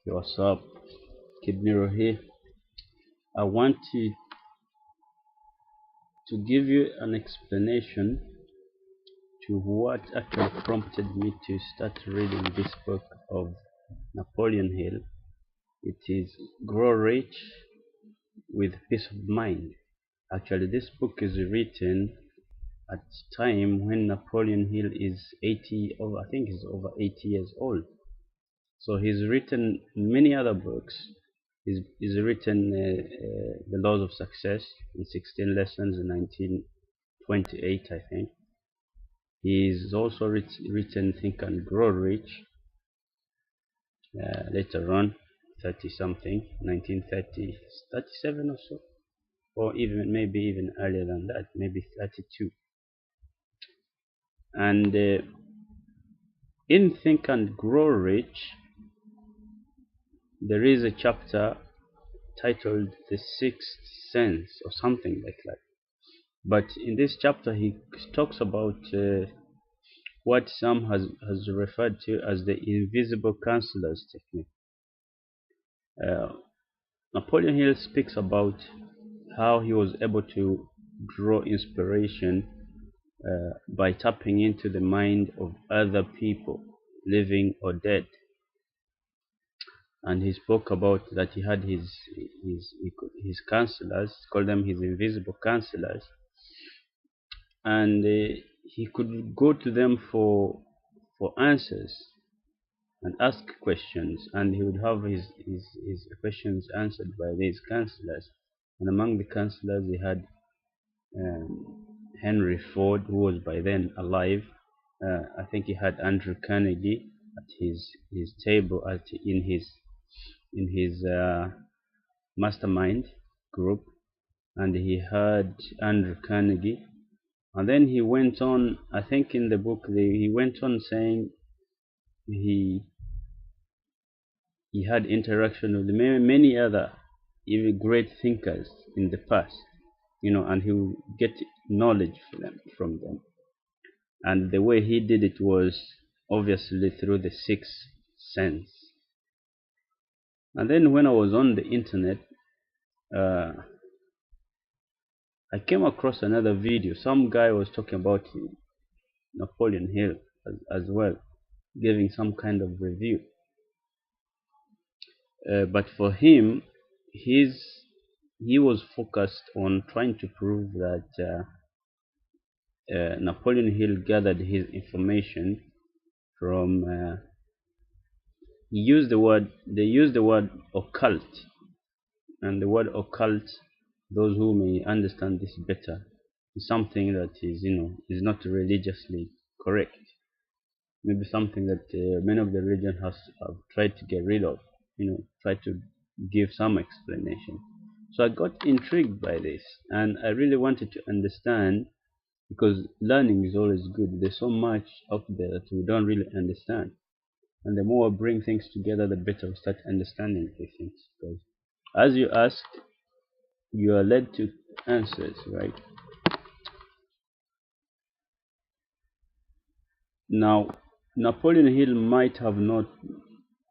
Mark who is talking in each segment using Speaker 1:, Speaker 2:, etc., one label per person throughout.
Speaker 1: Hey, what's up? Kid Mirror here. I want to give you an explanation to what actually prompted me to start reading this book of Napoleon Hill. It is Grow Rich with Peace of Mind. Actually, this book is written at time when Napoleon Hill is 80, over I think he's over 80 years old. So he's written many other books. He's written The Laws of Success in 16 Lessons in 1928, I think. He's also written Think and Grow Rich later on, 30 something, 1930, 37 or so, or even maybe even earlier than that, maybe 32. And in Think and Grow Rich, there is a chapter titled The Sixth Sense or something like that. But in this chapter, he talks about what some has referred to as the invisible counselors technique. Napoleon Hill speaks about how he was able to draw inspiration by tapping into the mind of other people, living or dead. And he spoke about that he had his counselors, called them his invisible counselors, and he could go to them for answers and ask questions, and he would have his questions answered by these counselors. And among the counselors, he had Henry Ford, who was by then alive. I think he had Andrew Carnegie at his table in his mastermind group, and he had Andrew Carnegie. And then he went on, I think in the book, he went on saying he had interaction with many other even great thinkers in the past, and he would get knowledge from them. And the way he did it was obviously through the sixth sense. And then when I was on the internet, I came across another video. Some guy was talking about Napoleon Hill as well, giving some kind of review. But for him, he was focused on trying to prove that Napoleon Hill gathered his information from. They used the word occult, and the word occult, those who may understand this better, is something that is not religiously correct. Maybe something that many of the religion have tried to get rid of, try to give some explanation. So I got intrigued by this, and I really wanted to understand, because learning is always good. There's so much out there that we don't really understand, and the more we bring things together, the better we start understanding these things. Because as you ask, you are led to answers, right? Now, Napoleon Hill might have not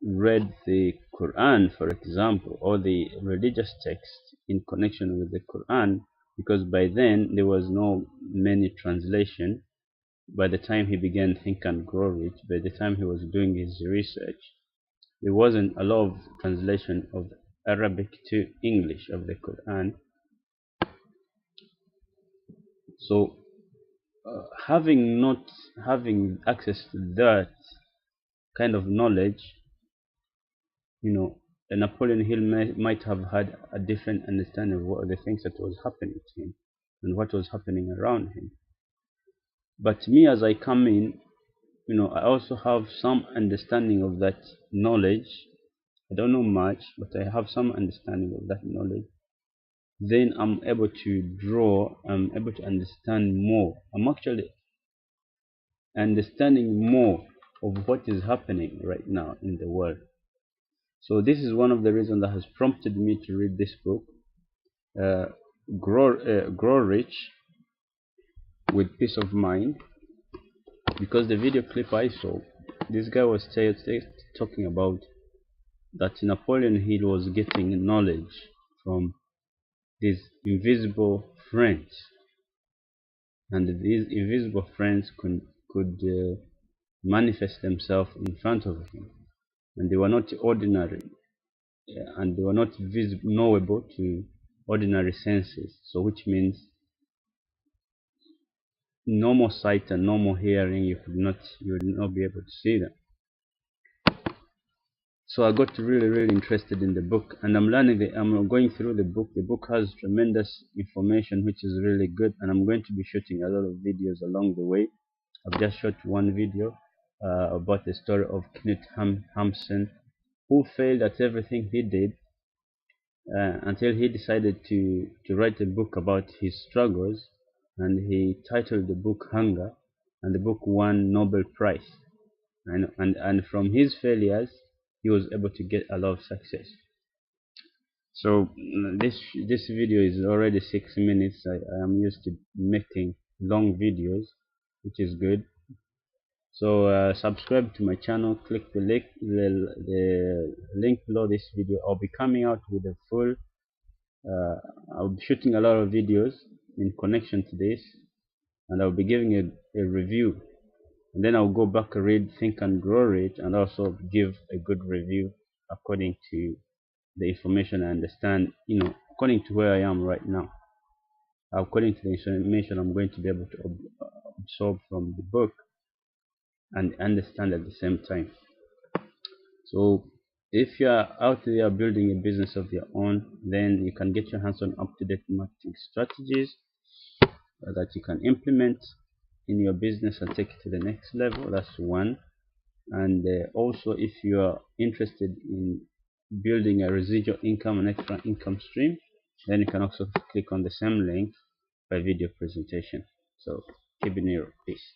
Speaker 1: read the Quran, for example, or the religious text in connection with the Quran, because by then there was no many translation. By the time he began Think and Grow Rich, by the time he was doing his research, there wasn't a lot of translation of Arabic to English of the Quran. So not having access to that kind of knowledge, Napoleon Hill might have had a different understanding of what the things that was happening to him and what was happening around him. But me, as I come in, I also have some understanding of that knowledge. I don't know much, but I have some understanding of that knowledge. Then I'm able to understand more. I'm actually understanding more of what is happening right now in the world. So this is one of the reasons that has prompted me to read this book, Grow Rich with Peace of Mind. Because the video clip I saw, this guy was talking about that Napoleon Hill was getting knowledge from these invisible friends, and these invisible friends could manifest themselves in front of him, and they were not ordinary, and they were not knowable to ordinary senses. So, which means normal sight and normal hearing, you would not be able to see them. So I got really interested in the book, and I'm going through the book. The book has tremendous information which is really good, and I'm going to be shooting a lot of videos along the way. I've just shot one video about the story of Knut Hamsun, who failed at everything he did until he decided to write a book about his struggles, and he titled the book Hunger, and the book won Nobel Prize. And from his failures, he was able to get a lot of success. So this video is already 6 minutes. I am used to making long videos, which is good. So subscribe to my channel, click the link below this video. I'll be coming out with a full I'll be shooting a lot of videos in connection to this, and I'll be giving a review, and then I'll go back and read Think and Grow Rich, and also give a good review according to the information I understand, according to where I am right now, according to the information I'm going to be able to absorb from the book and understand at the same time. So if you are out there building a business of your own, then you can get your hands on up-to-date marketing strategies that you can implement in your business and take it to the next level. That's one. And also, if you are interested in building a residual income, an extra income stream, then you can also click on the same link by video presentation. So keep it near. Peace.